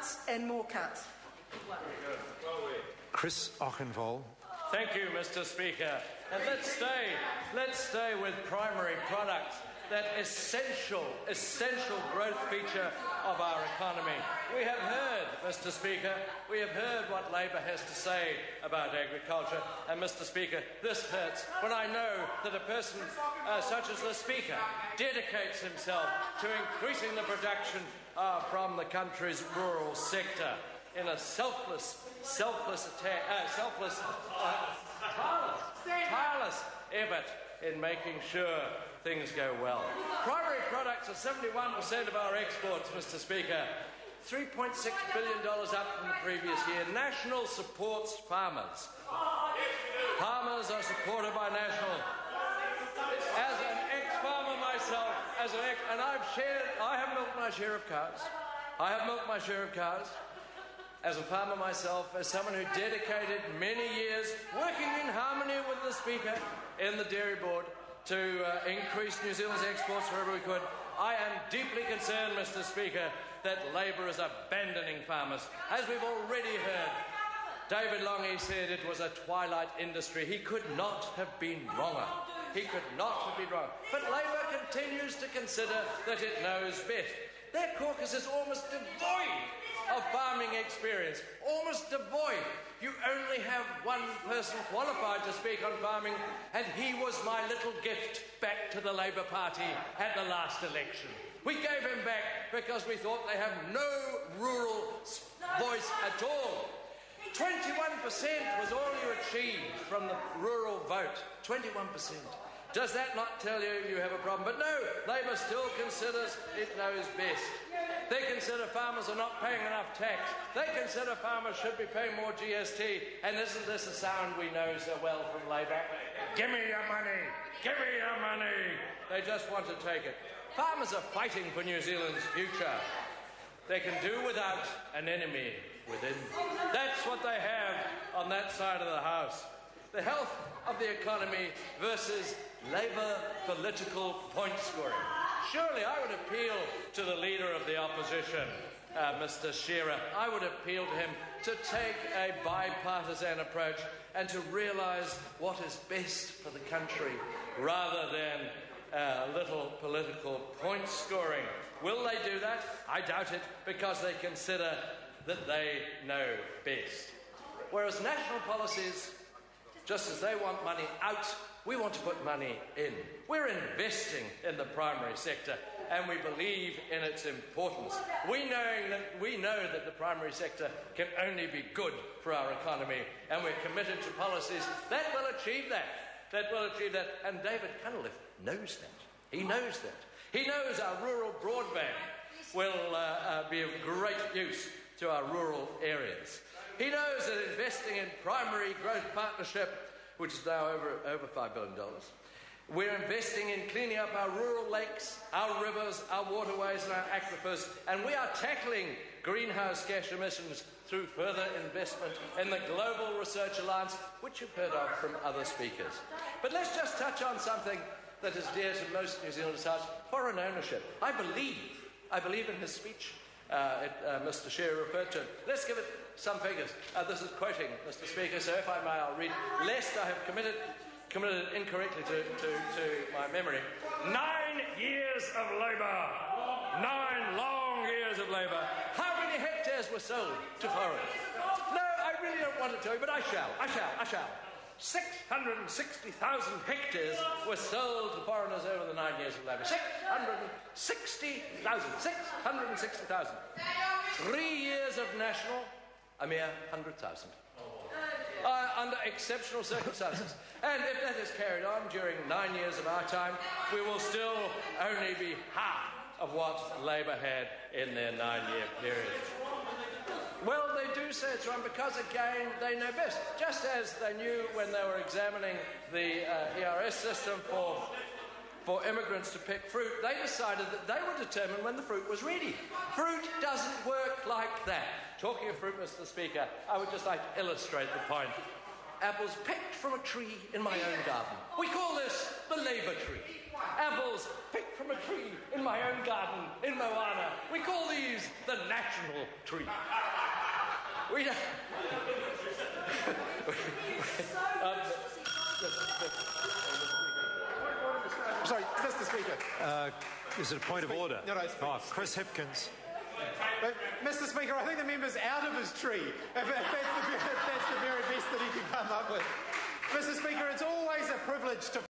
cuts and more cuts. Chris Auchenvoll. Thank you, Mr. Speaker. And let's stay with primary products, that essential growth feature of our economy. We have heard, Mr. Speaker, what Labor has to say about agriculture. And, Mr. Speaker, this hurts when I know that a person such as the Speaker dedicates himself to increasing the production from the country's rural sector in a tireless effort in making sure things go well. Primary products are 71% of our exports, Mr. Speaker. $3.6 billion up from the previous year. National supports farmers. Farmers are supported by National. As an ex-farmer myself, and I have milked my share of cows. As a farmer myself, as someone who dedicated many years working in harmony with the Speaker in the Dairy Board to increase New Zealand's exports wherever we could, I am deeply concerned, Mr. Speaker, that Labor is abandoning farmers. As we've already heard, David Longy said it was a twilight industry. He could not have been wronger. But Labor continues to consider that it knows best. Their caucus is almost devoid of farming experience, almost devoid. You only have one person qualified to speak on farming, and he was my little gift back to the Labour Party at the last election. We gave him back because we thought they have no rural voice at all. 21% was all you achieved from the rural vote. 21%. Does that not tell you you have a problem? But no, Labor still considers it knows best. They consider farmers are not paying enough tax. They consider farmers should be paying more GST. And isn't this a sound we know so well from Labor? Give me your money! Give me your money! They just want to take it. Farmers are fighting for New Zealand's future. They can do without an enemy within. That's what they have on that side of the House. The health of the economy versus Labour political point scoring. Surely I would appeal to the Leader of the Opposition, Mr. Shearer. I would appeal to him to take a bipartisan approach and to realise what is best for the country rather than little political point scoring. Will they do that? I doubt it, because they consider that they know best. Whereas national policies, just as they want money out, we want to put money in. We're investing in the primary sector, and we believe in its importance. We know that the primary sector can only be good for our economy, and we're committed to policies that will achieve that. And David Cunliffe knows that. He knows that. He knows our rural broadband will be of great use to our rural areas. He knows that investing in primary growth partnership, which is now over $5 billion. We're investing in cleaning up our rural lakes, our rivers, our waterways and our aquifers, and we are tackling greenhouse gas emissions through further investment in the Global Research Alliance, which you've heard of from other speakers. But let's just touch on something that is dear to most New Zealanders' hearts: foreign ownership. I believe in his speech, Mr. Shearer referred to. Let's give it some figures. This is quoting Mr. Speaker, so if I may, I'll read, lest I have committed it incorrectly to my memory. 9 years of Labour. 9 long years of Labour. How many hectares were sold to foreigners? No, I really don't want to tell you, but I shall. 660,000 hectares were sold to foreigners over the 9 years of Labour. 660,000. 3 years of National, a mere 100,000. Under exceptional circumstances. And if that is carried on during 9 years of our time, we will still only be half of what Labour had in their 9-year period. Well, they do say it's wrong because, again, they know best. Just as they knew when they were examining the ERS system for immigrants to pick fruit, they decided that they would determine when the fruit was ready. Fruit doesn't work like that. Talking of fruit, Mr. Speaker, I would just like to illustrate the point. Apples picked from a tree in my own garden. We call this the Labour tree. Apples picked from a tree in my own garden in Moana. We call these the national tree. We don't... Sorry, Mr. Speaker. Is it a point of order? No, Chris Hipkins. But, Mr. Speaker, I think the member's out of his tree, if that's the very best that he can come up with. Mr. Speaker, it's always a privilege to